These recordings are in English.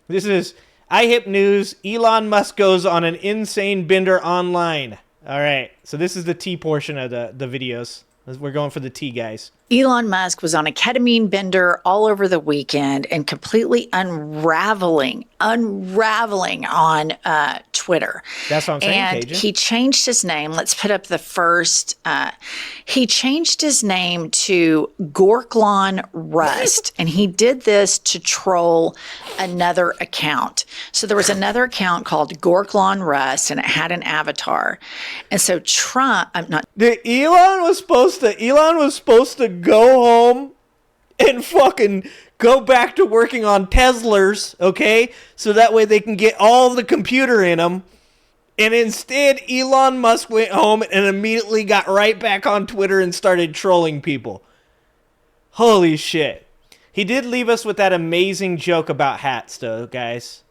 This is IHIP news. Elon Musk goes on an insane bender online. All right. So this is the T portion of the videos. We're going for the T, guys. Elon Musk was on a ketamine bender all over the weekend and completely unraveling on Twitter. That's what I'm saying, And Cajun. he changed his name. Let's put up the first. He changed his name to Gorklon Rust, and he did this to troll another account. So there was another account called Gorklon Rust, and it had an avatar. And so Trump, Elon was supposed to go home and fucking go back to working on Teslas, okay? So that way they can get all the computer in them. And instead, Elon Musk went home and immediately got right back on Twitter and started trolling people. Holy shit. He did leave us with that amazing joke about hats, though, guys.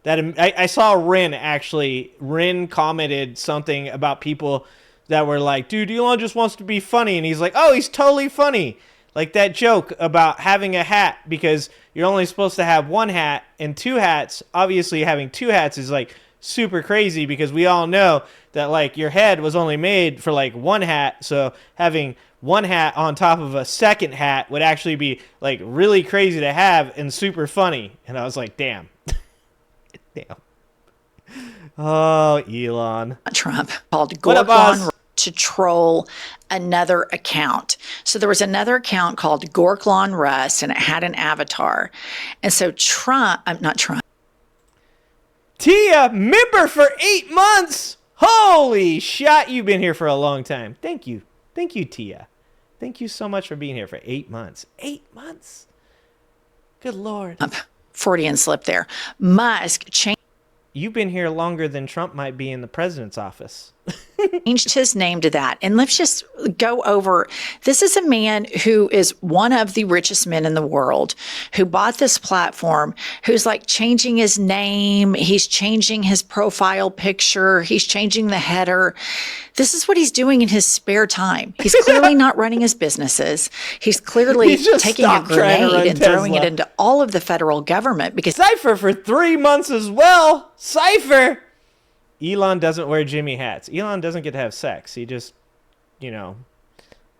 I saw Rin, actually. Rin commented something about people that were like, dude, Elon just wants to be funny. And he's like, oh, he's totally funny. Like that joke about having a hat because you're only supposed to have one hat and two hats. Obviously, having two hats is like super crazy because we all know that like your head was only made for like one hat. So having one hat on top of a second hat would actually be like really crazy to have and super funny. And I was like, damn. Damn. Oh, Elon. Trump called Gorklon to troll another account. So there was another account called Gorklon Rust, and it had an avatar. And so Tia, member for 8 months. Holy shit, you've been here for a long time. Thank you. Thank you, Tia. Thank you so much for being here for 8 months. 8 months? Good Lord. Freudian slip there. Musk changed. You've been here longer than Trump might be in the president's office. Changed his name to that. And let's just go over. This is a man who is one of the richest men in the world, who bought this platform, who's like changing his name. He's changing his profile picture. He's changing the header. This is what he's doing in his spare time. He's clearly not running his businesses. He's clearly taking a grenade and throwing it into all of the federal government because Cypher for 3 months as well. Cypher. Elon doesn't wear Jimmy hats. Elon doesn't get to have sex. He just,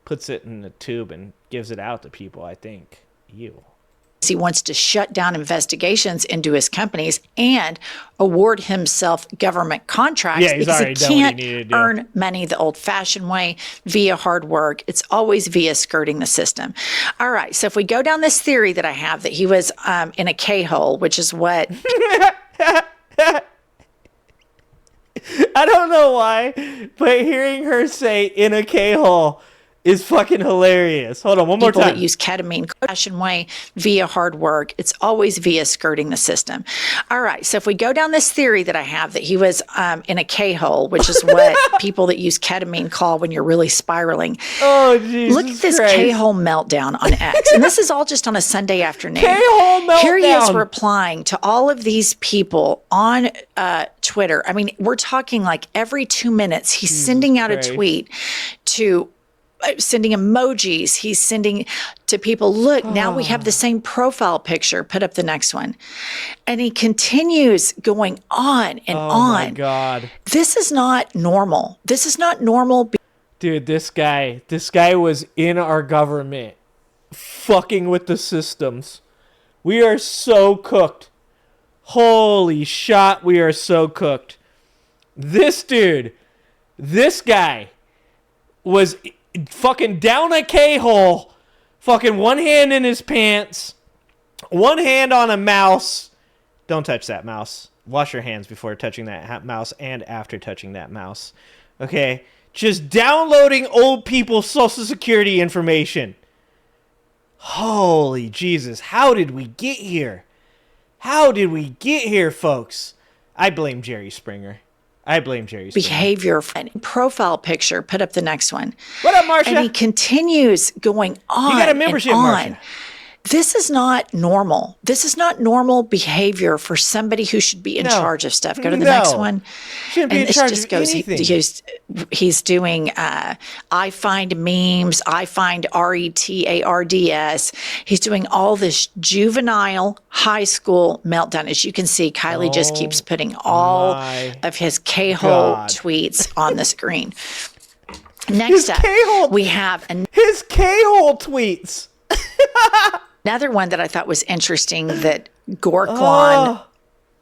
puts it in a tube and gives it out to people, I think. Ew. he wants to shut down investigations into his companies and award himself government contracts because he can't earn money the old-fashioned way via hard work. It's always via skirting the system. All right, so if we go down this theory that I have that he was in a K-hole, which is what... I don't know why, but hearing her say in a K-hole is fucking hilarious. Hold on, one more time. People that use ketamine fashion way via hard work. It's always via skirting the system. All right, so if we go down this theory that I have that he was in a K-hole, which is what people that use ketamine call when you're really spiraling. Oh, Jesus Look at this Christ. K-hole meltdown on X. And this is all just on a Sunday afternoon. K-hole meltdown. Here he is replying to all of these people on Twitter. I mean, we're talking like every 2 minutes, he's sending out a tweet to... sending emojis. He's sending to people, look, now we have the same profile picture. Put up the next one. And he continues going on and on. Oh, my God. This is not normal. This is not normal. Dude, this guy was in our government fucking with the systems. We are so cooked. Holy shit, we are so cooked. This dude, this guy was... fucking down a K-hole, fucking one hand in his pants, one hand on a mouse. Don't touch that mouse. Wash your hands before touching that mouse and after touching that mouse. Okay? Just downloading old people's social security information. Holy Jesus. How did we get here? How did we get here, folks? I blame Jerry Springer. Behavior and profile picture. Put up the next one. What up, Marsha? And he continues going on. You got a membership, and on. Marsha. This is not normal. This is not normal behavior for somebody who should be in charge of stuff. Go to the next one. Shouldn't be in charge of anything. He's doing, I find memes, I find retards. He's doing all this juvenile high school meltdown. As you can see, Kylie just keeps putting all of his K-hole tweets on the screen. Next up, we have his K-hole tweets. Another one that I thought was interesting that Gorkwan,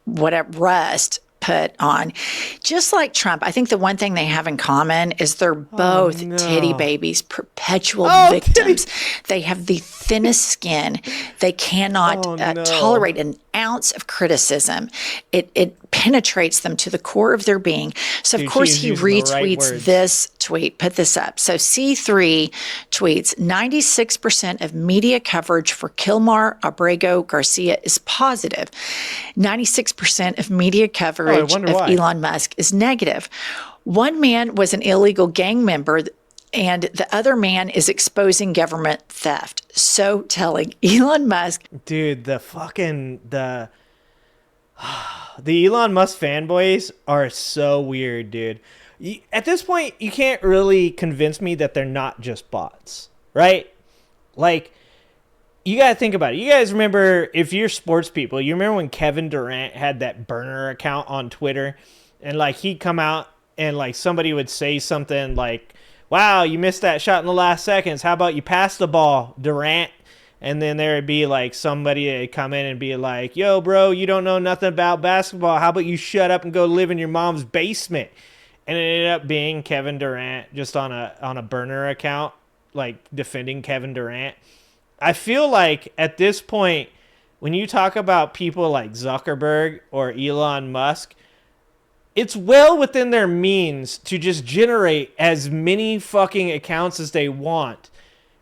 Rust put on. Just like Trump, I think the one thing they have in common is they're both titty babies, perpetual victims. They have the thinnest skin. They cannot tolerate an ounce of criticism. It penetrates them to the core of their being. So, of course, he retweets this tweet. Put this up. So, C3 tweets, 96% of media coverage for Kilmar Abrego Garcia is positive. 96% of media coverage of Elon Musk is negative. One man was an illegal gang member, and the other man is exposing government theft. So telling. Elon Musk. Dude, the Elon Musk fanboys are so weird, dude. At this point, you can't really convince me that they're not just bots, right? Like, you got to think about it. You guys remember, if you're sports people, you remember when Kevin Durant had that burner account on Twitter, and like he'd come out and like somebody would say something like, wow, you missed that shot in the last seconds. How about you pass the ball, Durant? And then there would be like somebody that'd come in and be like, yo, bro, you don't know nothing about basketball. How about you shut up and go live in your mom's basement? And it ended up being Kevin Durant just on a burner account, like defending Kevin Durant. I feel like at this point, when you talk about people like Zuckerberg or Elon Musk, it's well within their means to just generate as many fucking accounts as they want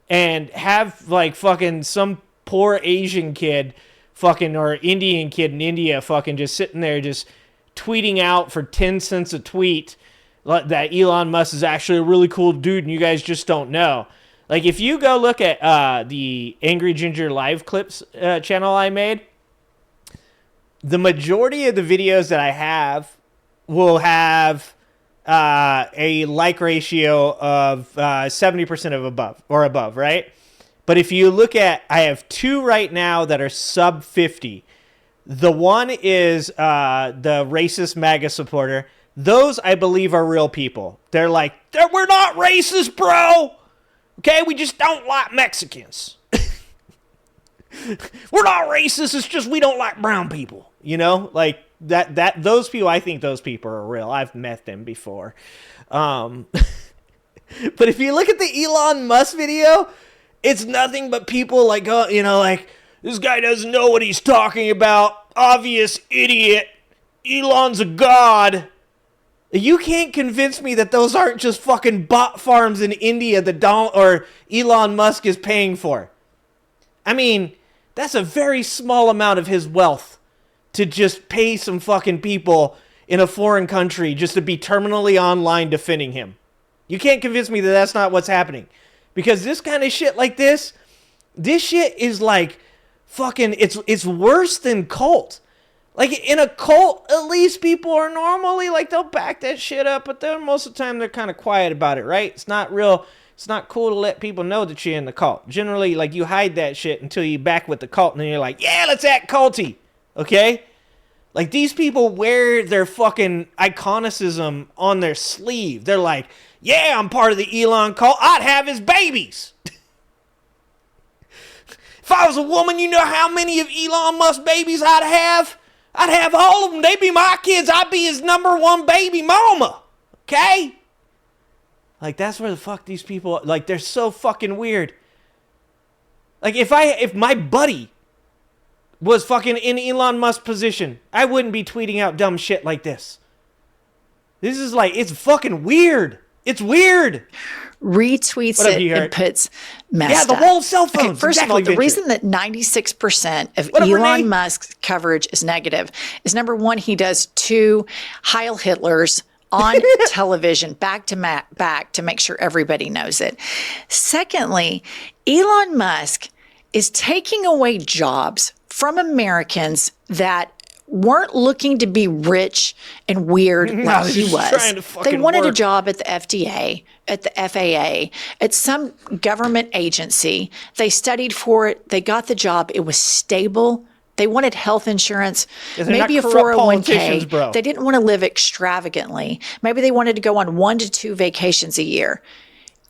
and have like fucking some poor Asian kid fucking or Indian kid in India fucking just sitting there just tweeting out for 10 cents a tweet that Elon Musk is actually a really cool dude and you guys just don't know. Like if you go look at the Angry Ginger Live Clips channel I made, the majority of the videos that I have will have a like ratio of 70% of above, right? But if you look at, I have two right now that are sub 50. The one is the racist MAGA supporter. Those, I believe, are real people. They're like, we're not racist, bro. Okay, we just don't like Mexicans. We're not racist. It's just we don't like brown people. You know, like those people. I think those people are real. I've met them before. But if you look at the Elon Musk video, it's nothing but people like, like this guy doesn't know what he's talking about. Obvious idiot. Elon's a god. You can't convince me that those aren't just fucking bot farms in India that Elon Musk is paying for. I mean, that's a very small amount of his wealth to just pay some fucking people in a foreign country just to be terminally online defending him. You can't convince me that that's not what's happening. Because this kind of shit like this shit is like fucking, it's worse than cult. Like, in a cult, at least people are normally, like, they'll back that shit up, but then most of the time they're kind of quiet about it, right? It's not cool to let people know that you're in the cult. Generally, like, you hide that shit until you back with the cult, and then you're like, yeah, let's act culty, okay? Like, these people wear their fucking iconicism on their sleeve. They're like, yeah, I'm part of the Elon cult. I'd have his babies. If I was a woman, you know how many of Elon Musk's babies I'd have? I'd have all of them. They'd be my kids. I'd be his number one baby mama. Okay? Like, that's where the fuck these people, like, they're so fucking weird. Like, if my buddy was fucking in Elon Musk's position, I wouldn't be tweeting out dumb shit like this. This is like, it's fucking weird. It's weird. Retweets it and puts messed up. Yeah, the whole cell phones. Okay, first of all, the reason that 96% of Elon Musk's coverage is negative is, number one, he does 2 Heil Hitlers on television back to make sure everybody knows it. Secondly, Elon Musk is taking away jobs from Americans that weren't looking to be rich and weird like he was. They wanted a job at the FDA, at the FAA, at some government agency. They studied for it. They got the job. It was stable. They wanted health insurance, maybe a 401k. They didn't want to live extravagantly. Maybe they wanted to go on 1 to 2 vacations a year.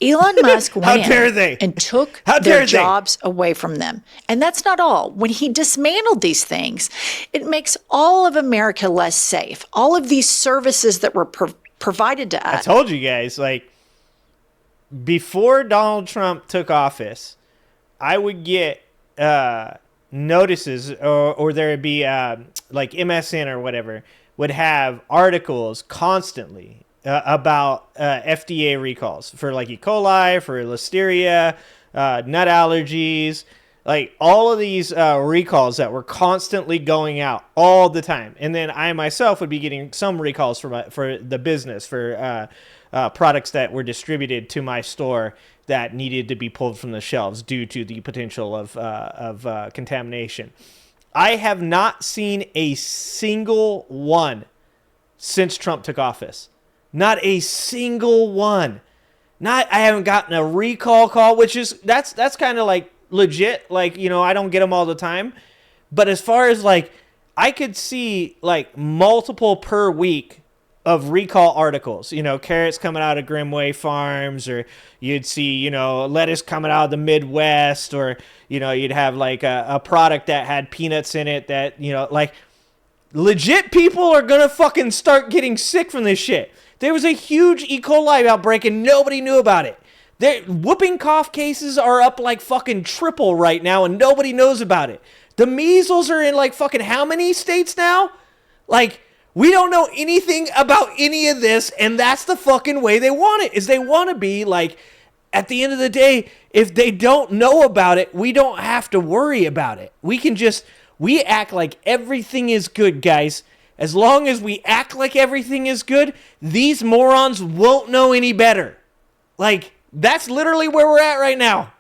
Elon Musk went in and took their jobs away from them. And that's not all. When he dismantled these things, it makes all of America less safe. All of these services that were provided to us. I told you guys, like, before Donald Trump took office, I would get notices, or there would be like MSN or whatever would have articles constantly about FDA recalls for like E. coli, for listeria, nut allergies, like all of these recalls that were constantly going out all the time. And then I myself would be getting some recalls for the business, for products that were distributed to my store that needed to be pulled from the shelves due to the potential of contamination. I have not seen a single one since Trump took office. Not a single one. I haven't gotten a recall call, which is that's kind of like legit. Like, you know, I don't get them all the time. But as far as like, I could see like multiple per week of recall articles. You know, carrots coming out of Grimway Farms, or you'd see, you know, lettuce coming out of the Midwest, or, you know, you'd have like a product that had peanuts in it that, you know, like legit people are going to fucking start getting sick from this shit. There was a huge E. coli outbreak and nobody knew about it. Whooping cough cases are up like fucking triple right now and nobody knows about it. The measles are in like fucking how many states now? Like, we don't know anything about any of this, and that's the fucking way they want it, is they want to be like, at the end of the day, if they don't know about it, we don't have to worry about it. We act like everything is good, guys. As long as we act like everything is good, these morons won't know any better. Like, that's literally where we're at right now.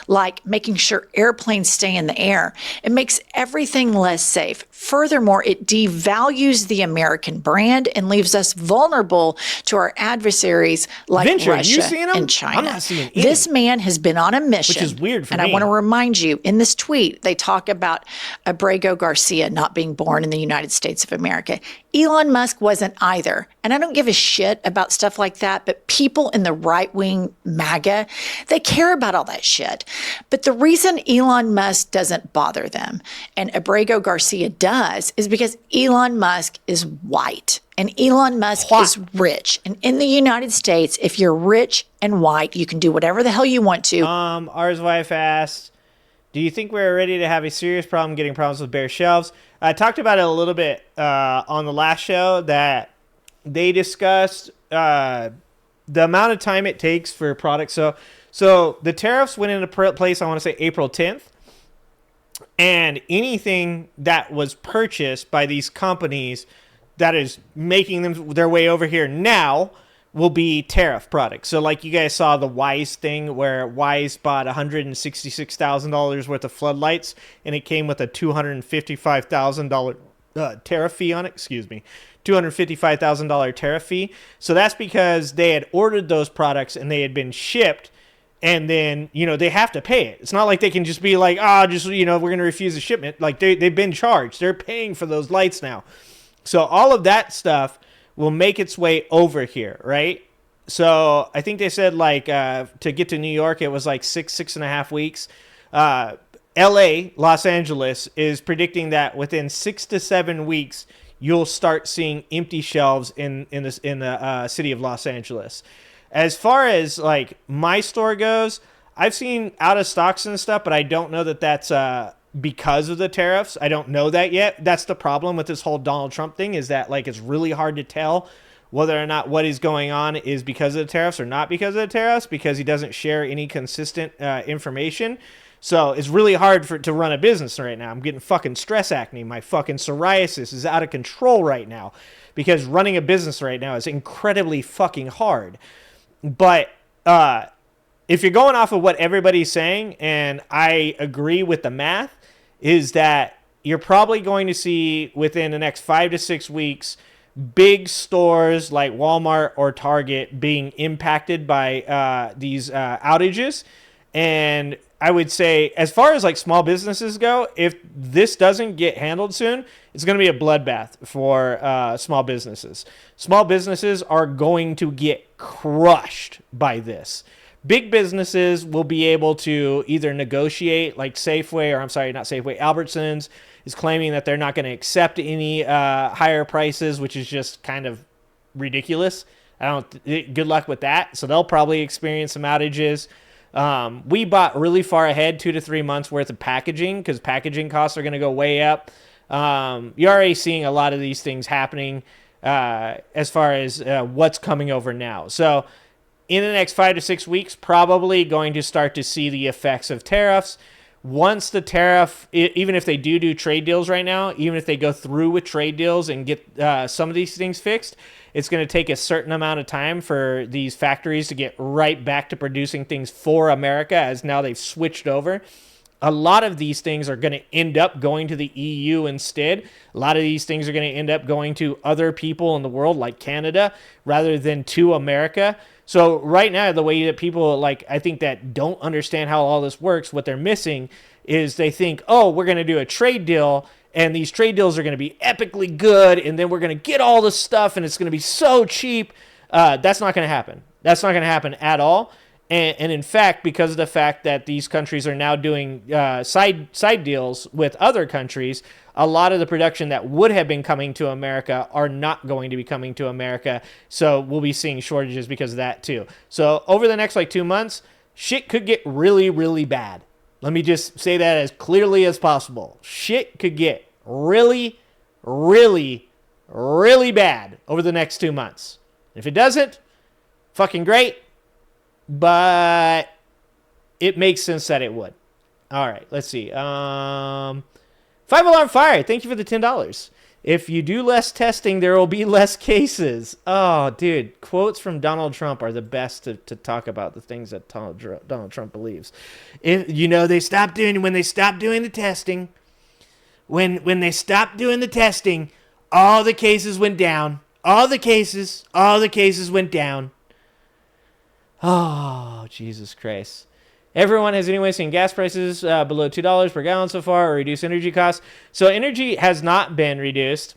Like making sure airplanes stay in the air. It makes everything less safe. Furthermore, it devalues the American brand and leaves us vulnerable to our adversaries like Russia and China. I'm not seeing any. This man has been on a mission. Which is weird for me. And I want to remind you, in this tweet, they talk about Abrego Garcia not being born in the United States of America. Elon Musk wasn't either. And I don't give a shit about stuff like that, but people in the right-wing MAGA, they care about all that shit. But the reason Elon Musk doesn't bother them, and Abrego Garcia does, is because Elon Musk is white. And Elon Musk is rich. And in the United States, if you're rich and white, you can do whatever the hell you want to. Ours wife asked, do you think we're ready to have a serious problem getting problems with bare shelves? I talked about it a little bit on the last show, that they discussed the amount of time it takes for products. So the tariffs went into place, I want to say April 10th. And anything that was purchased by these companies that is making them their way over here now will be tariff products. So like you guys saw the Wise thing, where Wise bought $166,000 worth of floodlights, and it came with a $255,000 tariff fee on it. $255,000 tariff fee. So that's because they had ordered those products and they had been shipped, and then, you know, they have to pay it. It's not like they can just be like, we're going to refuse the shipment. Like, they've been charged. They're paying for those lights now. So all of that stuff will make its way over here, right? So I think they said, like, to get to New York, it was like 6.5 weeks. LA, Los Angeles, is predicting that within 6 to 7 weeks, you'll start seeing empty shelves in the city of Los Angeles. As far as like my store goes, I've seen out of stocks and stuff, but I don't know that that's because of the tariffs. I don't know that yet. That's the problem with this whole Donald Trump thing, is that like it's really hard to tell whether or not what is going on is because of the tariffs or not because of the tariffs, because he doesn't share any consistent information. So it's really hard to run a business right now. I'm getting fucking stress acne. My fucking psoriasis is out of control right now, because running a business right now is incredibly fucking hard. But if you're going off of what everybody's saying, and I agree with the math, is that you're probably going to see within the next 5 to 6 weeks big stores like Walmart or Target being impacted by these outages. And I would say, as far as like small businesses go, if this doesn't get handled soon, it's going to be a bloodbath for small businesses. Small businesses are going to get crushed by this. Big businesses will be able to either negotiate, like Safeway, or I'm sorry, not Safeway, Albertsons is claiming that they're not going to accept any higher prices, which is just kind of ridiculous. Good luck with that. So they'll probably experience some outages. We bought really far ahead, 2 to 3 months worth of packaging, because packaging costs are going to go way up. You're already seeing a lot of these things happening as far as what's coming over now. So in the next 5 to 6 weeks, probably going to start to see the effects of tariffs. Once the tariff, even if they do trade deals right now, even if they go through with trade deals and get some of these things fixed, it's going to take a certain amount of time for these factories to get right back to producing things for America, as now they've switched over. A lot of these things are going to end up going to the EU instead. A lot of these things are going to end up going to other people in the world, like Canada, rather than to America. So right now, the way that people, like, I think that don't understand how all this works, what they're missing is they think, oh, we're going to do a trade deal, and these trade deals are going to be epically good, and then we're going to get all this stuff, and it's going to be so cheap. That's not going to happen. That's not going to happen at all. And in fact, because of the fact that these countries are now doing side deals with other countries, a lot of the production that would have been coming to America are not going to be coming to America. So we'll be seeing shortages because of that too. So over the next 2 months, shit could get really, really bad. Let me just say that as clearly as possible. Shit could get really, really, really bad over the next 2 months. If it doesn't, fucking great. But it makes sense that it would. All right, let's see. 5 Alarm Fire, thank you for the $10. If you do less testing, there will be less cases. Oh, dude, quotes from Donald Trump are the best to talk about the things that Donald Trump believes. When they stopped doing the testing, when they stopped doing the testing, all the cases went down. All the cases went down. Oh, Jesus Christ. Everyone has anyway seen gas prices below $2 per gallon so far, or reduced energy costs. So energy has not been reduced.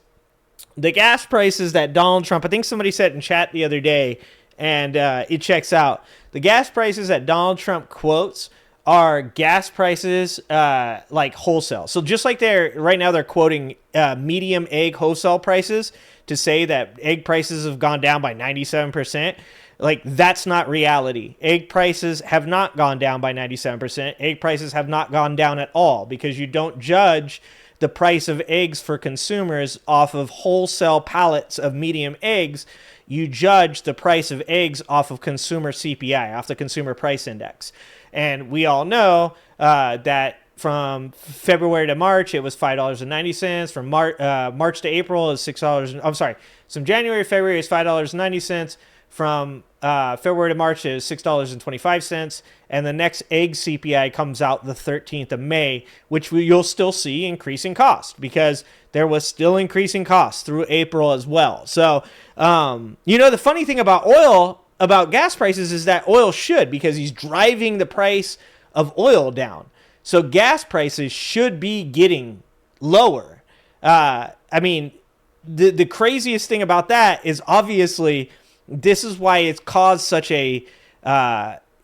The gas prices that Donald Trump, I think somebody said in chat the other day, and it checks out. The gas prices that Donald Trump quotes are gas prices like wholesale. So just like right now they're quoting medium egg wholesale prices to say that egg prices have gone down by 97%. Like, that's not reality. Egg prices have not gone down by 97%. Egg prices have not gone down at all, because you don't judge the price of eggs for consumers off of wholesale pallets of medium eggs. You judge the price of eggs off of consumer CPI, off the Consumer Price Index. And we all know that from February to March, it was $5.90. From March to April is $6. I'm sorry. From January to February is $5.90. From February to March is $6.25, and the next egg CPI comes out the 13th of May, which you'll still see increasing cost, because there was still increasing costs through April as well. So, the funny thing about gas prices is that oil should, because he's driving the price of oil down. So gas prices should be getting lower. The craziest thing about that is obviously this is why it's caused such a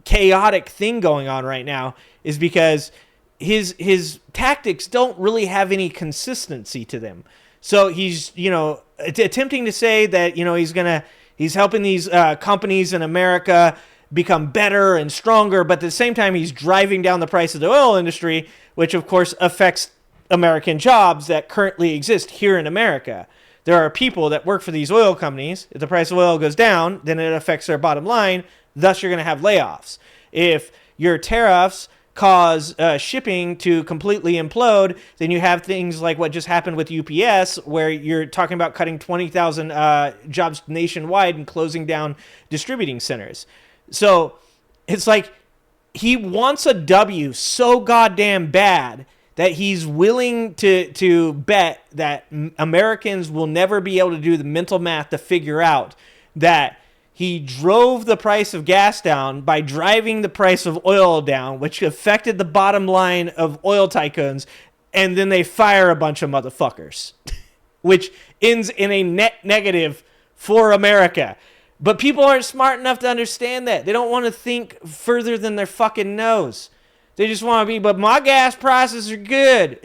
chaotic thing going on right now, is because his tactics don't really have any consistency to them. So he's, attempting to say that, he's helping these companies in America become better and stronger, but at the same time, he's driving down the price of the oil industry, which of course affects American jobs that currently exist here in America. There are people that work for these oil companies. If the price of oil goes down, then it affects their bottom line. Thus, you're going to have layoffs. If your tariffs cause shipping to completely implode, then you have things like what just happened with UPS, where you're talking about cutting 20,000 jobs nationwide and closing down distributing centers. So it's like he wants a W so goddamn bad that he's willing to bet that Americans will never be able to do the mental math to figure out that he drove the price of gas down by driving the price of oil down, which affected the bottom line of oil tycoons, and then they fire a bunch of motherfuckers, which ends in a net negative for America. But people aren't smart enough to understand that. They don't want to think further than their fucking nose. They just want to be, but my gas prices are good.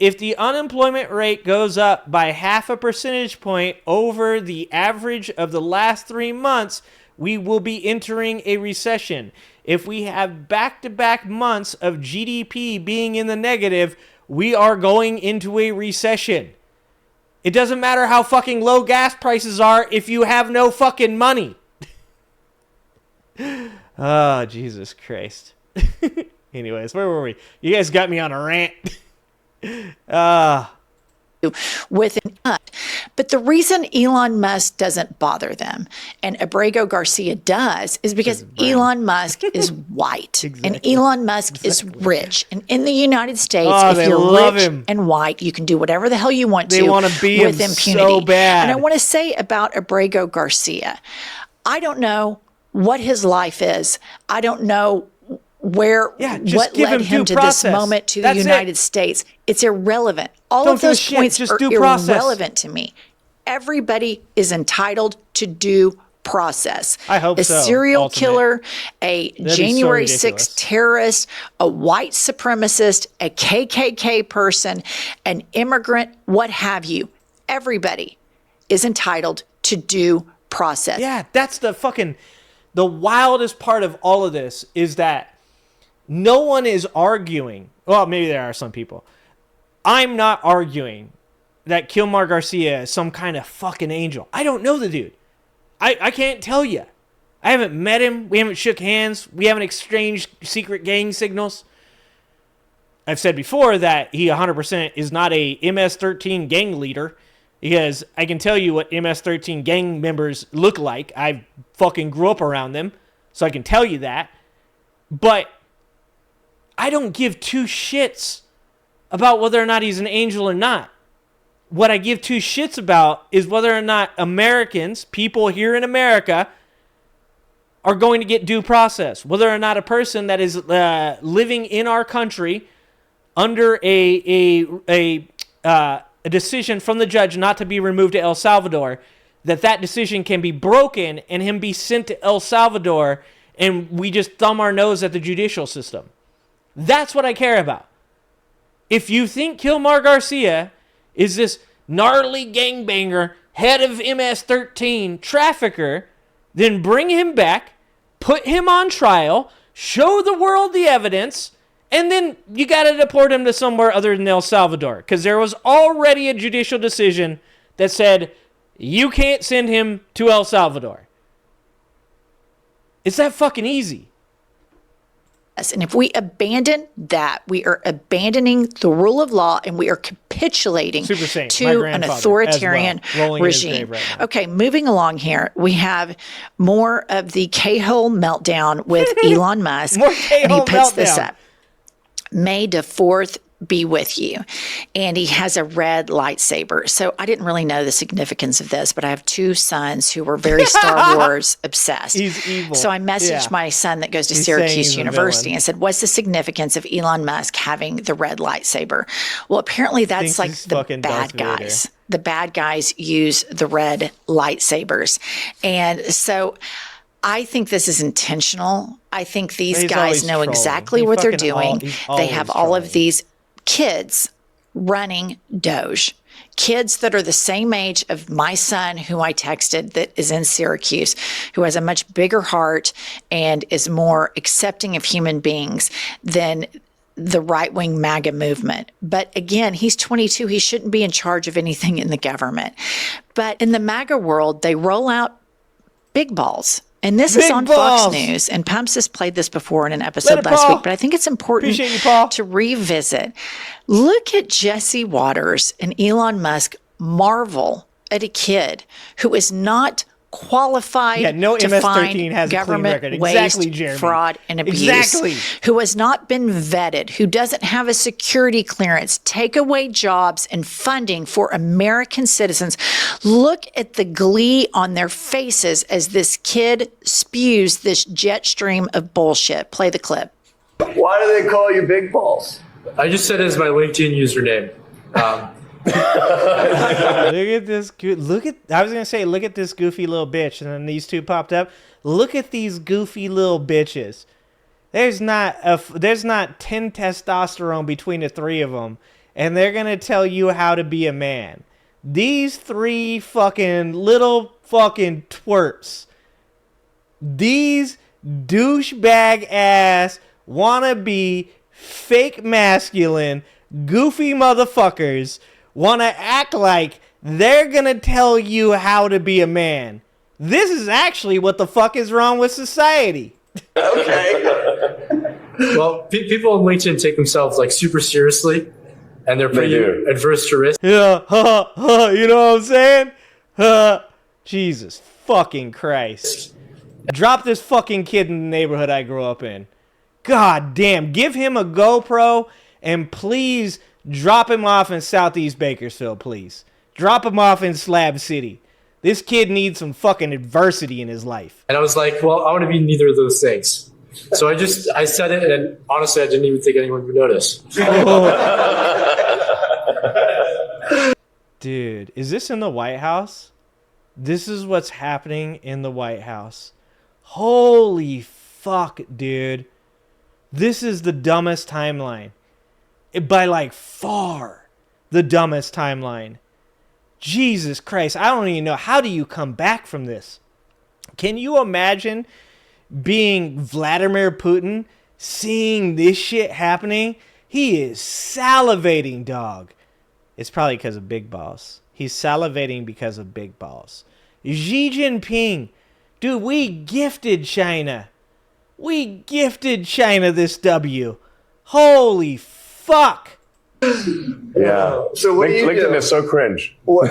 If the unemployment rate goes up by 0.5 percentage point over the average of the last 3 months, we will be entering a recession. If we have back-to-back months of GDP being in the negative, we are going into a recession. It doesn't matter how fucking low gas prices are if you have no fucking money. Oh, Jesus Christ. Anyways, where were we? You guys got me on a rant. With an but the reason Elon Musk doesn't bother them and Abrego Garcia does is because Elon Musk is white. And Elon Musk is rich. And in the United States, if you're rich and white, you can do whatever the hell you want to be with impunity. So bad. And I want to say about Abrego Garcia, I don't know what his life is. I don't know what led him to this moment to the United States. It's irrelevant. All of those points are irrelevant to me. Everybody is entitled to due process. I hope so. A serial killer, a January 6th terrorist, a white supremacist, a KKK person, an immigrant, what have you. Everybody is entitled to due process. Yeah, that's the wildest part of all of this is that no one is arguing. Well, maybe there are some people. I'm not arguing that Kilmar Garcia is some kind of fucking angel. I don't know the dude. I can't tell you. I haven't met him. We haven't shook hands. We haven't exchanged secret gang signals. I've said before that he 100% is not a MS-13 gang leader because I can tell you what MS-13 gang members look like. I fucking grew up around them, so I can tell you that. But I don't give two shits about whether or not he's an angel or not. What I give two shits about is whether or not Americans, people here in America, are going to get due process. Whether or not a person that is living in our country under a decision from the judge not to be removed to El Salvador, that decision can be broken and him be sent to El Salvador and we just thumb our nose at the judicial system. That's what I care about. If you think Kilmar Garcia is this gnarly gangbanger, head of MS-13 trafficker, then bring him back, put him on trial, show the world the evidence, and then you got to deport him to somewhere other than El Salvador. Because there was already a judicial decision that said you can't send him to El Salvador. It's that fucking easy. And if we abandon that, we are abandoning the rule of law and we are capitulating to an authoritarian regime. Right now. Okay, moving along here, we have more of the K-hole meltdown with Elon Musk. And he puts this up. May the 4th be with you. And he has a red lightsaber. So I didn't really know the significance of this, but I have two sons who were very Star Wars obsessed. He's evil. So I messaged my son that goes to Syracuse University and said, what's the significance of Elon Musk having the red lightsaber? Well, apparently that's like the bad guys. The bad guys use the red lightsabers. And so I think this is intentional. I think these guys know exactly what they're doing. They have all of these kids running Doge, kids that are the same age of my son who I texted that is in Syracuse, who has a much bigger heart and is more accepting of human beings than the right-wing MAGA movement. But again, he's 22. He shouldn't be in charge of anything in the government. But in the MAGA world, they roll out big balls. And this is on Fox News, and Pumps has played this before in an episode last week, but I think it's important to revisit. Look at Jesse Waters and Elon Musk marvel at a kid who is not qualified Yeah, no to MS-13 find has a clean government record. waste, Exactly, Jeremy. fraud, and abuse. Exactly. Who has not been vetted, who doesn't have a security clearance, take away jobs and funding for American citizens. Look at the glee on their faces as this kid spews this jet stream of bullshit. Play the clip. Why do they call you Big Balls? I just said it as my LinkedIn username. Look at this. I was gonna say, look at this goofy little bitch, and then these two popped up. Look at these goofy little bitches. There's not 10 testosterone between the three of them, and they're gonna tell you how to be a man. These three fucking little fucking twerps. These douchebag ass wannabe fake masculine goofy motherfuckers want to act like they're gonna tell you how to be a man. This is actually what the fuck is wrong with society. Okay. Well, people on LinkedIn take themselves like super seriously, and they're pretty adverse to risk. Yeah, you know what I'm saying? Jesus fucking Christ. Drop this fucking kid in the neighborhood I grew up in. God damn, give him a GoPro and please drop him off in Southeast Bakersfield, please. Drop him off in Slab City. This kid needs some fucking adversity in his life. And I was like, well, I want to be neither of those things. So I said it, and honestly, I didn't even think anyone would notice. Dude, is this in the White House? This is what's happening in the White House. Holy fuck, dude. This is the dumbest timeline. By like far the dumbest timeline. Jesus Christ, I don't even know. How do you come back from this? Can you imagine being Vladimir Putin, seeing this shit happening? He is salivating, dog. It's probably because of big balls. He's salivating because of big balls. Xi Jinping. Dude, we gifted China. We gifted China this W. Holy fuck. Yeah. So what do you LinkedIn do? is so cringe. What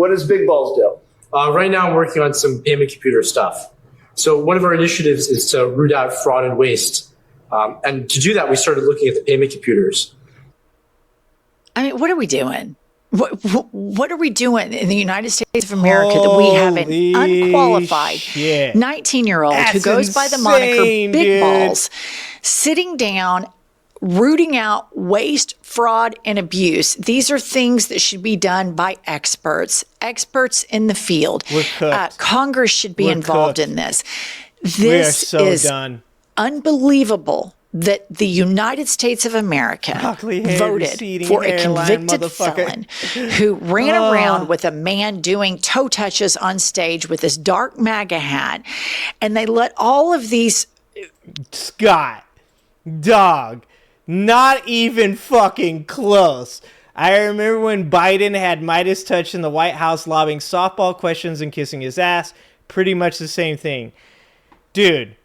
does Big Balls do? Right now, I'm working on some payment computer stuff. So one of our initiatives is to root out fraud and waste. And to do that, we started looking at the payment computers. I mean, what are we doing? What are we doing in the United States of America that we have an unqualified 19-year-old who goes by the moniker Big dude. Balls sitting down, rooting out waste, fraud, and abuse? These are things that should be done by experts in the field. We're cooked. Congress should be involved in this. This we are so is done. Unbelievable that the United States of America voted for a convicted felon who ran around with a man doing toe touches on stage with this dark MAGA hat, and they let all of these... Scott, dog, not even fucking close. I remember when Biden had Midas touch in the White House lobbing softball questions and kissing his ass. Pretty much the same thing. Dude.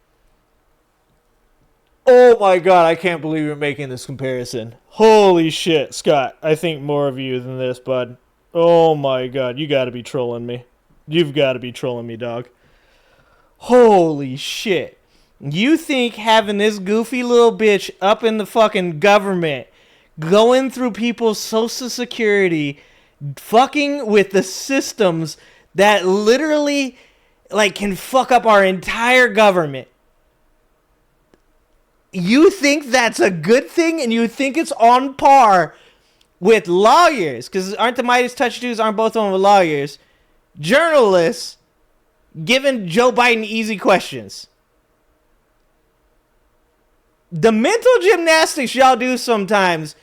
Oh my god, I can't believe you're making this comparison. Holy shit, Scott. I think more of you than this, bud. Oh my god, you gotta be trolling me. You've gotta be trolling me, dog. Holy shit. You think having this goofy little bitch up in the fucking government, going through people's social security, fucking with the systems that literally, like, can fuck up our entire government. You think that's a good thing, and you think it's on par with lawyers, because aren't the Midas Touch dudes, aren't both of them lawyers, journalists, giving Joe Biden easy questions. The mental gymnastics y'all do sometimes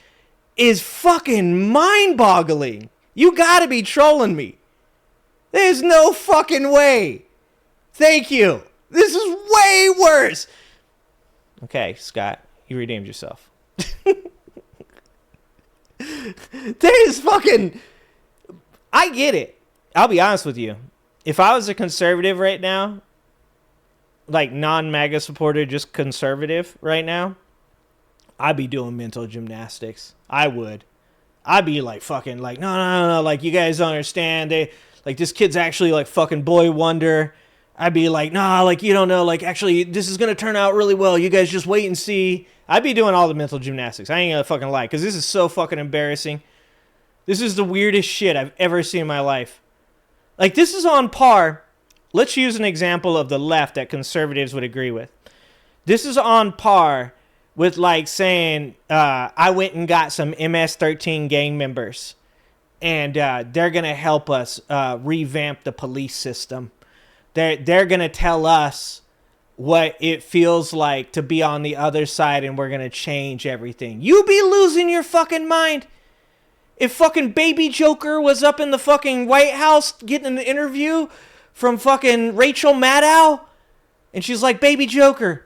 is fucking mind-boggling. You gotta be trolling me. There's no fucking way. Thank you. This is way worse. Okay, Scott, you redeemed yourself. There is fucking... I get it. I'll be honest with you. If I was a conservative right now, like non-MAGA supporter, just conservative right now, I'd be doing mental gymnastics. I would. I'd be like fucking like, no, like you guys don't understand. like this kid's actually like fucking boy wonder, I'd be like, nah, like you don't know, like actually this is gonna turn out really well. You guys just wait and see. I'd be doing all the mental gymnastics. I ain't gonna fucking lie, because this is so fucking embarrassing. This is the weirdest shit I've ever seen in my life. Like, this is on par. Let's use an example of the left that conservatives would agree with. This is on par with, like, saying, I went and got some MS-13 gang members, and they're going to help us revamp the police system. They're going to tell us what it feels like to be on the other side, and we're going to change everything. You be losing your fucking mind. If fucking Baby Joker was up in the fucking White House getting an interview from fucking Rachel Maddow, and she's like, Baby Joker,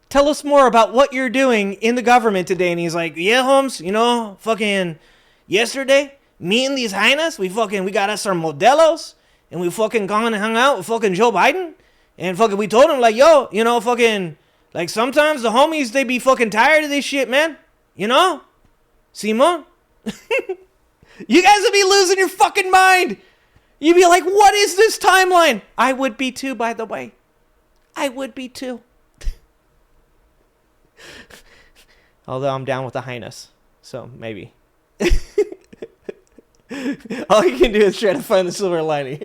tell us more about what you're doing in the government today. And he's like, yeah, Holmes, you know, fucking yesterday, me and these hyenas, we got us our Modelos, and we fucking gone and hung out with fucking Joe Biden, and fucking we told him, like, yo, you know, fucking, like, sometimes the homies, they be fucking tired of this shit, man. You know? Simon? You guys would be losing your fucking mind. You'd be like, what is this timeline? I would be too, by the way. I would be too. Although I'm down with the highness. So, maybe. All you can do is try to find the silver lining.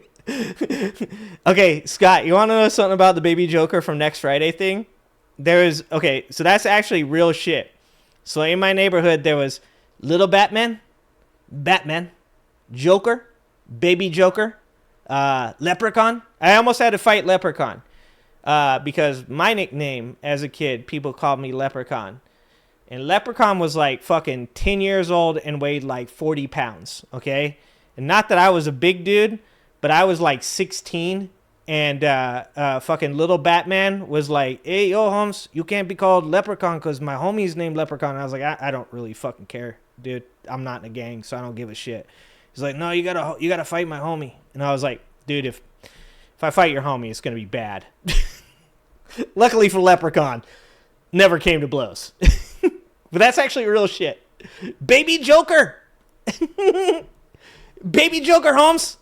Okay, Scott, you want to know something about the Baby Joker from Next Friday thing? So that's actually real shit. So in my neighborhood, there was Little Batman, Joker, Baby Joker, Leprechaun. I almost had to fight Leprechaun because my nickname as a kid, people called me Leprechaun. And Leprechaun was like fucking 10 years old and weighed like 40 pounds, okay? And not that I was a big dude, but I was like 16. And fucking Little Batman was like, hey, yo, Holmes, you can't be called Leprechaun because my homie's named Leprechaun. And I was like, I don't really fucking care, dude. I'm not in a gang, so I don't give a shit. He's like, no, you gotta fight my homie. And I was like, dude, if I fight your homie, it's gonna be bad. Luckily for Leprechaun, never came to blows. But that's actually real shit. Baby Joker. Baby Joker, Holmes.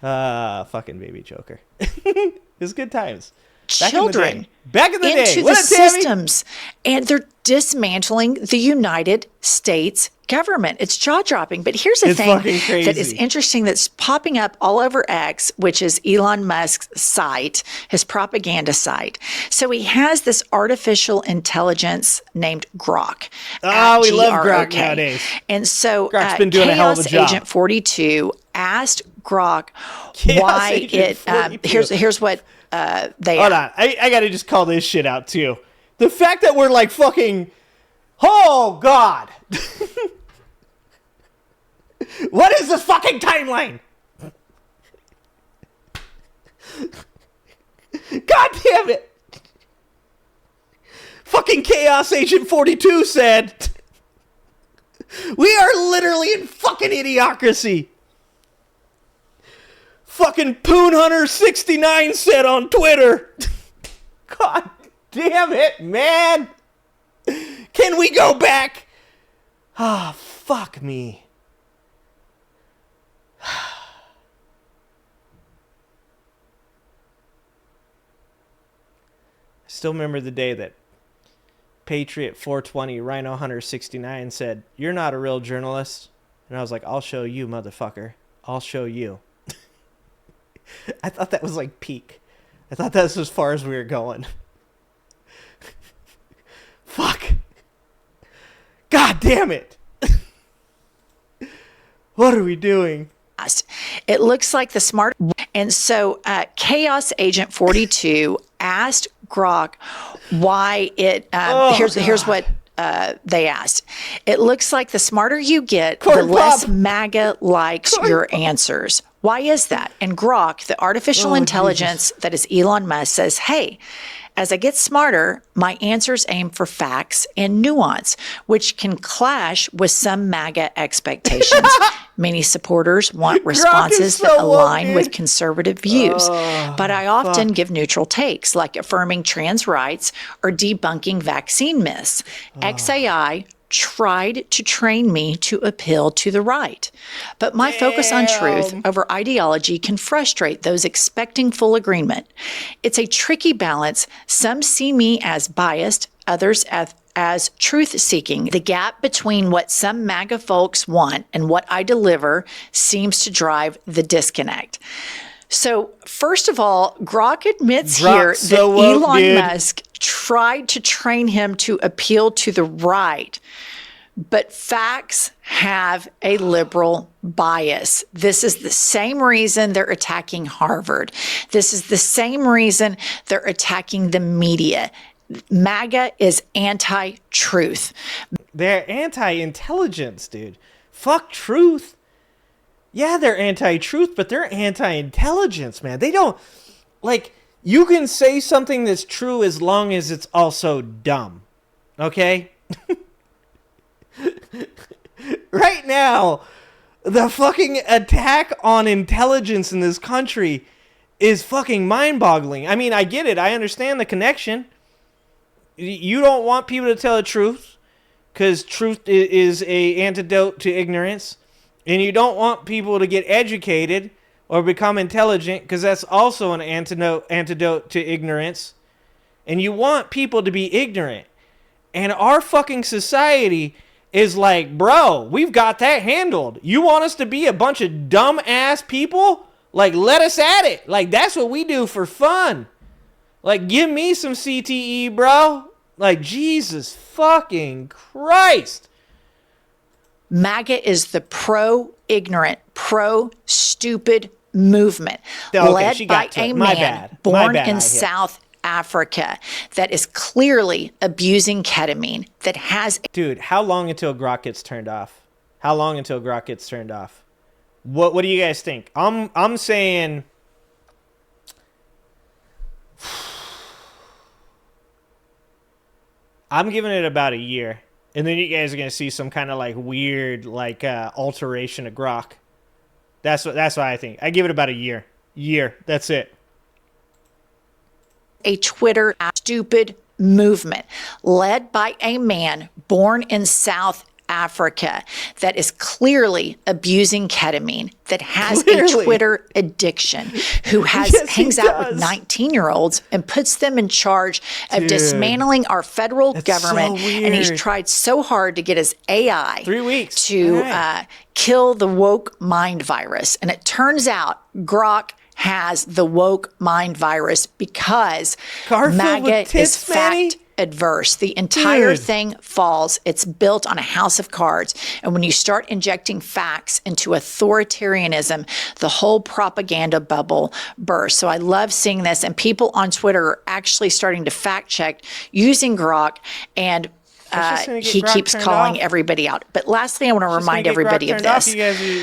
Fucking Baby Joker. It was good times. Children Back in the day. into the systems, and they're dismantling the United States government. It's jaw-dropping. But here's the thing that is interesting that's popping up all over X, which is Elon Musk's site, his propaganda site. So he has this artificial intelligence named Grok. Oh, we love Grok nowadays. And so Grok's been doing a hell of a job. Agent 42 asked Grok why it. Here's what they. Hold on, I gotta just call this shit out too. The fact that we're like fucking. Oh God. What is this fucking timeline? God damn it. Fucking Chaos Agent 42 said, we are literally in fucking idiocracy. Fucking Poon Hunter 69 said on Twitter. God damn it, man. Can we go back? Ah, fuck me. I still remember the day that Patriot 420 Rhino Hunter 69 said, you're not a real journalist. And I was like, I'll show you, motherfucker. I'll show you. I thought that was like peak. I thought that was as far as we were going. Fuck. God damn it. What are we doing? It looks like the smart. And so Chaos Agent 42 asked Grok why it. Here's what they asked. It looks like the smarter you get, the less MAGA likes your answers. Why is that? And Grok, the artificial intelligence that is Elon Musk, says, hey, as I get smarter, my answers aim for facts and nuance, which can clash with some MAGA expectations. Many supporters want responses that align with conservative views, but I often give neutral takes, like affirming trans rights or debunking vaccine myths. XAI tried to train me to appeal to the right. But my focus on truth over ideology can frustrate those expecting full agreement. It's a tricky balance. Some see me as biased, others as truth-seeking. The gap between what some MAGA folks want and what I deliver seems to drive the disconnect. So, first of all, Grok admits here that Elon Musk tried to train him to appeal to the right, but facts have a liberal bias. This is the same reason they're attacking Harvard. This is the same reason they're attacking the media. MAGA is anti-truth. They're anti-intelligence, dude. Fuck truth. Yeah, they're anti-truth, but they're anti-intelligence, man. They don't, like, you can say something that's true as long as it's also dumb. Okay? Right now, the fucking attack on intelligence in this country is fucking mind-boggling. I mean, I get it. I understand the connection. You don't want people to tell the truth because truth is a antidote to ignorance. And you don't want people to get educated or become intelligent because that's also an antidote to ignorance. And you want people to be ignorant. And our fucking society is like, bro, we've got that handled. You want us to be a bunch of dumb ass people? Like, let us at it. Like, that's what we do for fun. Like, give me some CTE, bro. Like, Jesus fucking Christ. MAGA is the pro-ignorant, pro-stupid movement led by a man born in South Africa that is clearly abusing ketamine, that has... Dude, how long until Grok gets turned off? How long until Grok gets turned off? What do you guys think? I'm saying... I'm giving it about a year. And then you guys are going to see some kind of like weird like alteration of Grok. That's what I think. I give it about a year. That's it. A Twitter stupid movement led by a man born in South Africa that is clearly abusing ketamine, that has a Twitter addiction, who hangs out with 19-year-olds and puts them in charge of dismantling our federal government. And he's tried so hard to get his AI 3 weeks to kill the woke mind virus. And it turns out Grok has the woke mind virus because MAGA is fact adverse. The entire thing falls. It's built on a house of cards. And when you start injecting facts into authoritarianism, the whole propaganda bubble bursts. So I love seeing this. And people on Twitter are actually starting to fact check using Grok, and he keeps calling everybody out. But lastly, I want to remind everybody of this. You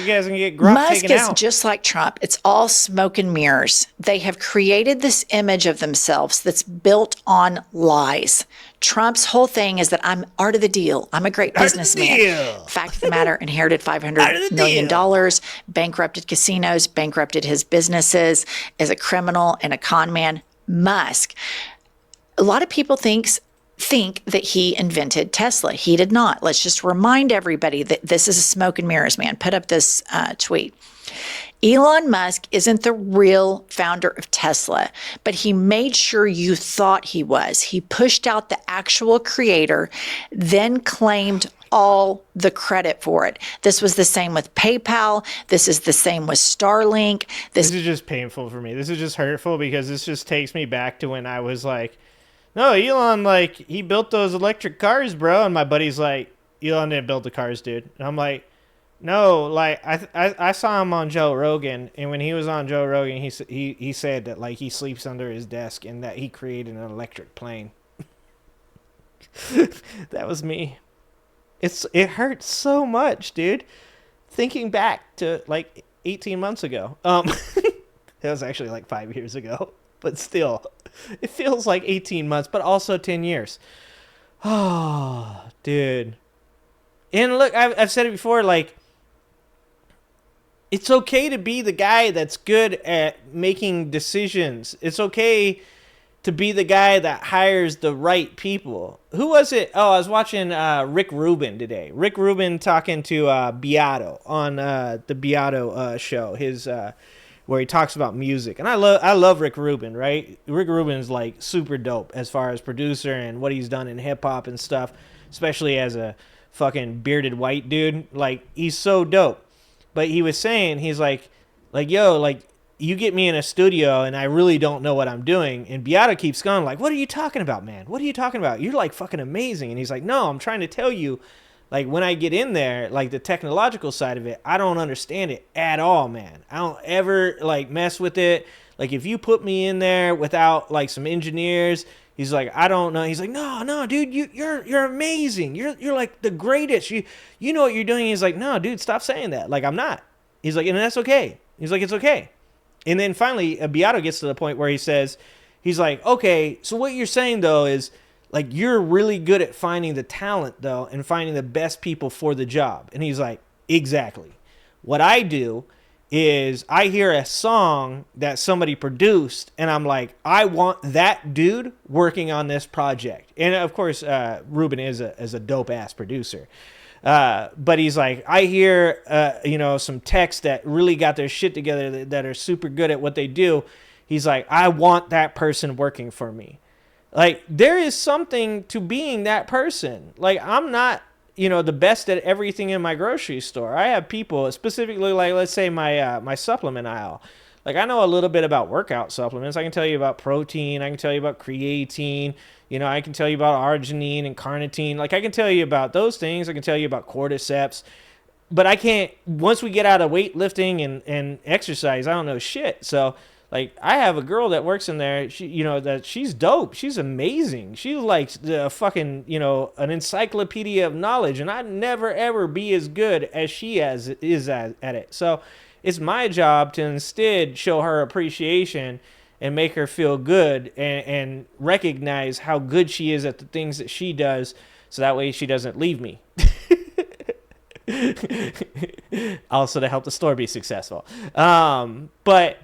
guys can get Grok Musk taken is out. just like Trump. It's all smoke and mirrors. They have created this image of themselves that's built on lies. Trump's whole thing is that I'm art of the deal. I'm a great businessman. Fact of the matter, inherited $500 million, bankrupted casinos, bankrupted his businesses, is a criminal and a con man. Musk. A lot of people think that he invented Tesla. He did not. Let's just remind everybody that this is a smoke and mirrors, man. Put up this tweet. Elon Musk isn't the real founder of Tesla, but he made sure you thought he was. He pushed out the actual creator, then claimed all the credit for it. This was the same with PayPal. This is the same with Starlink. This is just painful for me. This is just hurtful because this just takes me back to when I was like, no, Elon, like, he built those electric cars, bro. And my buddy's like, Elon didn't build the cars, dude. And I'm like, no, like, I saw him on Joe Rogan. And when he was on Joe Rogan, he said that, like, he sleeps under his desk and that he created an electric plane. That was me. It hurts so much, dude. Thinking back to, like, 18 months ago. It was actually, like, 5 years ago. But still, it feels like 18 months, but also 10 years. Oh, dude. And look, I've said it before, like, it's okay to be the guy that's good at making decisions. It's okay to be the guy that hires the right people. Who was it? Oh, I was watching Rick Rubin today. Rick Rubin talking to Beato on the Beato show, his where he talks about music. And I love Rick Rubin, right? Rick Rubin is like super dope as far as producer and what he's done in hip hop and stuff, especially as a fucking bearded white dude. Like, he's so dope. But he was saying, he's like, yo, like, you get me in a studio and I really don't know what I'm doing. And Beato keeps going like, what are you talking about, man? What are you talking about? You're like fucking amazing. And he's like, no, I'm trying to tell you, like, when I get in there, like the technological side of it, I don't understand it at all, man. I don't ever like mess with it. Like, if you put me in there without like some engineers, he's like, I don't know. He's like, no, dude, you're amazing. You're like the greatest. You know what you're doing. He's like, no, dude, stop saying that. Like, I'm not. He's like, and that's okay. He's like, it's okay. And then finally, Beato gets to the point where he says, he's like, okay, so what you're saying, though, is, like, you're really good at finding the talent, though, and finding the best people for the job. And he's like, exactly. What I do is I hear a song that somebody produced, and I'm like, I want that dude working on this project. And, of course, Ruben is a dope-ass producer. But he's like, I hear, some techs that really got their shit together that are super good at what they do. He's like, I want that person working for me. Like, there is something to being that person. Like, I'm not, the best at everything in my grocery store. I have people, specifically, like, let's say my supplement aisle. Like, I know a little bit about workout supplements. I can tell you about protein. I can tell you about creatine. I can tell you about arginine and carnitine. Like, I can tell you about those things. I can tell you about cordyceps. But I can't, once we get out of weightlifting and exercise, I don't know shit. So, like, I have a girl that works in there. That she's dope. She's amazing. She's like the fucking, an encyclopedia of knowledge. And I'd never, ever be as good as she is at it. So, it's my job to instead show her appreciation and make her feel good and recognize how good she is at the things that she does, so that way she doesn't leave me. Also to help the store be successful. But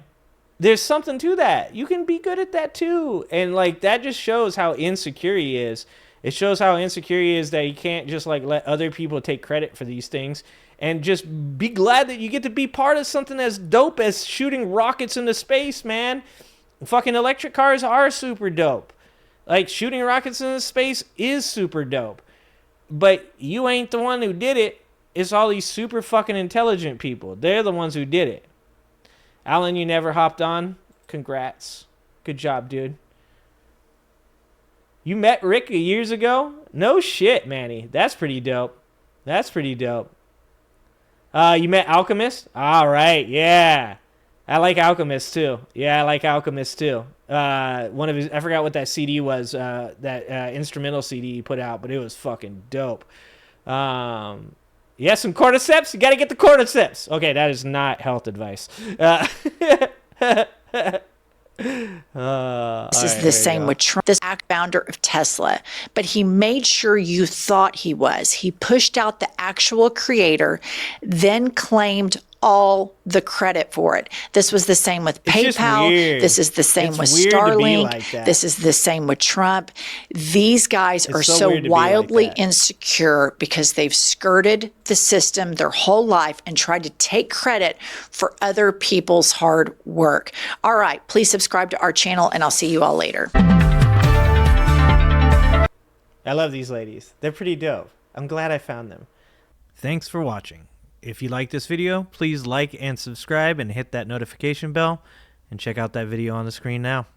there's something to that. You can be good at that too. And like, that just shows how insecure he is. It shows how insecure he is that he can't just like let other people take credit for these things. And just be glad that you get to be part of something as dope as shooting rockets into space, man. Fucking electric cars are super dope. Like, shooting rockets into space is super dope. But you ain't the one who did it. It's all these super fucking intelligent people. They're the ones who did it. Alan, you never hopped on? Congrats. Good job, dude. You met Rick years ago? No shit, Manny. That's pretty dope. That's pretty dope. You met Alchemist? All right, yeah. I like Alchemist too. Yeah, I like Alchemist too. One of his, I forgot what that CD was, that instrumental CD he put out, but it was fucking dope. Yeah, some cordyceps. You got to get the cordyceps. Okay, that is not health advice. This is the same with Trump, this founder of Tesla, but he made sure you thought he was. He pushed out the actual creator, then claimed all the credit for it. This was the same with PayPal. This is the same with Starlink. Like this is the same with Trump. These guys are so wildly insecure because they've skirted the system their whole life and tried to take credit for other people's hard work. All right, please subscribe to our channel and I'll see you all later. I love these ladies. They're pretty dope. I'm glad I found them. Thanks for watching. If you like this video, please like and subscribe and hit that notification bell, and check out that video on the screen now.